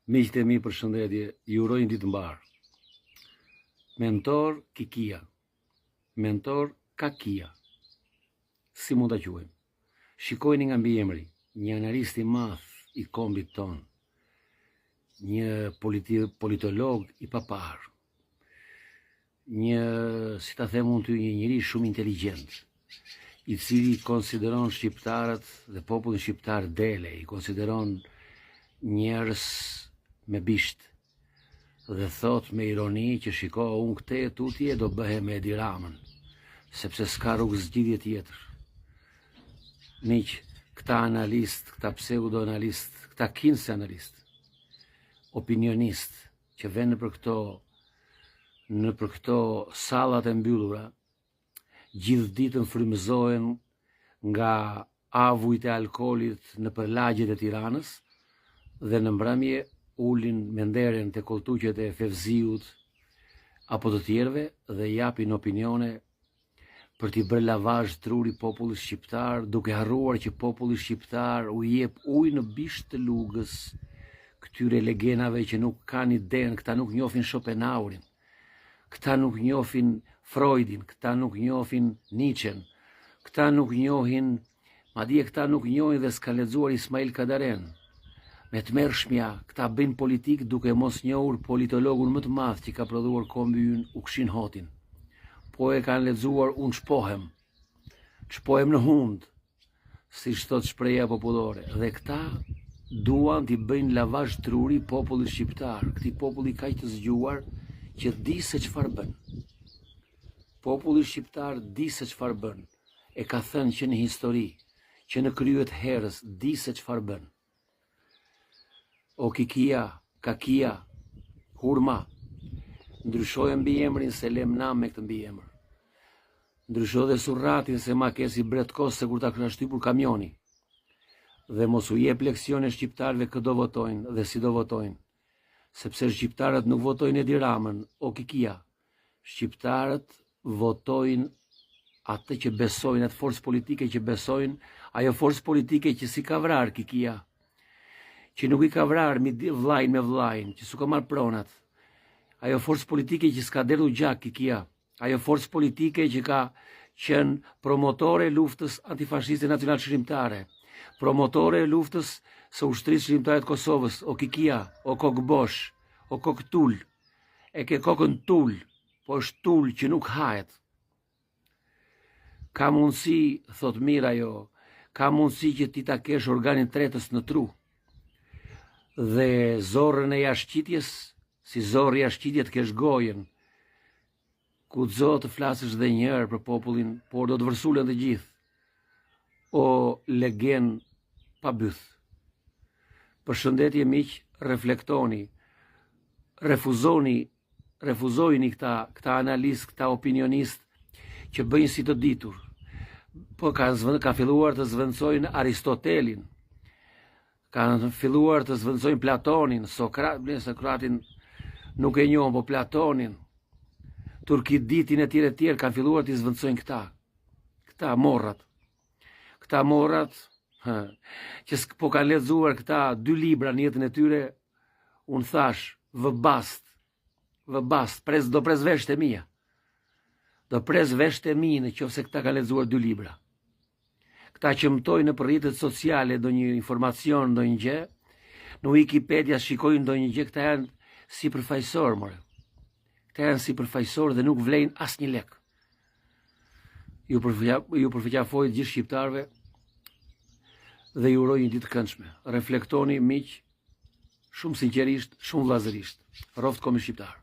Miqtë e mi, përshëndetje, ju uroj një ditë mbar. Mentor Kikia, mentor Kakia, si mund ta quajmë? Shikojni nga mbiemri, një analist i madh i kombit ton, një politolog i papar, një, si ta them unë ty, një njeri shumë inteligjent, i cili konsideron shqiptarët dhe popullin shqiptar dele, i konsideron njerëz me bisht dhe thot me ironi që shiko, unë këte tutje do bëhem me Edi Ramën, sepse s'ka rrugë zgjidhje tjetër. Miq, këta analist, këta pseudo-analist, këta kinse analist, opinionist, që vënë në për këto sallat e mbyllura, gjithë ditën frymëzohen nga avujt e alkoolit në për lagjet e Tiranës dhe në mbrëmje ulin me nderen të koltuqet e Fevziut apo të tjerve dhe japin opinione për t'i bërë lavazh truri popullit shqiptar, duke harruar që populli shqiptar u jep ujë në bisht të lugës këtyre legenave që nuk kanë iden, këta nuk njohin Schopenhauerin, këta nuk njohin Freudin, këta nuk njohin Nietzschen, këta nuk njohin, madje këta nuk njohin dhe s'ka lexuar Ismail Kadaren. Me të mërshmja, këta bëjnë politik duke mos njohur politologun më të madh që ka prodhuar kombi ynë, Ukshin Hotin. Po e kanë lexuar unë shpohem në hund, si thot shpreha popullore. Dhe këta duan t'i bëjnë lavazh truri popullit shqiptar, këtij populli kaq të zgjuar që di se çfarë bën. Populli shqiptar di se çfarë bën. E ka thënë që në histori, që në kryet herës di se çfarë bën. O Kikia, Kakia, Hurma, ndryshoj mbiemrin se lem nam me këtë mbiemër. Ndryshoj dhe surratin se ma kesi bret kose kur ta ka shtypur kamioni. Dhe mos u jep leksione shqiptarëve këdo votojnë dhe si do votojnë. Sepse shqiptarët nuk votojnë Edi Ramën, o Kikia. Shqiptarët votojnë atë që besojnë, atë forcë politike që besojnë, ajo forcë politike që si ka vrar Kikia, që nuk i ka vrar vllajin me vllajin, që s'u ka marrë pronat. Ajo forcë politike që s'ka derdhu gjak Kikia, ajo forcë politike që ka qenë promotore e luftës antifashiste nacional shqiptare, promotore e luftës së ushtrisë shqiptare të Kosovës, o Kikia, o kokë bosh, o kokë tul, e ke kokën tul, po është tul që nuk hahet. Ka mundësi, thot mirë ajo, ka mundësi që ti ta kesh organin tretës në tru, dhe zorrën e jashtëqitjes, si zorri i jashtëqitjes të kesh gojen, guxo të flasësh dhe një herë për popullin, por do të vërsulen të gjithë. O legen pa byth. Përshëndetje miq, reflektoni, refuzojni këta analist, këta opinionist që bëjnë si të ditur. Po ka filluar të zvendçojnë Aristotelin, kanë filluar të zvendçojnë Platonin, Sokratin nuk e njohën, po Platonin, Turkiditin e tjerë kanë filluar të zvendçojnë këta morrat. Këta morrat që po kanë lexuar këta 2 libra në jetën e tyre, unë thash, vëbast, do pres vesht e mia. Do pres vesht e mi në qoftë se këta kanë lexuar 2 libra. Këta që mëtojnë në rrjetet sociale do një informacion, do një gjë, në Wikipedia shikojnë do një gjë, këta janë si përfaqësor, more. Këta janë si përfaqësor dhe nuk vlejnë asnjë lek. Ju përfaqësoj gjithë shqiptarëve dhe ju uroj një ditë të këndshme. Reflektoni miq, shumë sinqerisht, shumë vllazërisht. Roft komi shqiptar.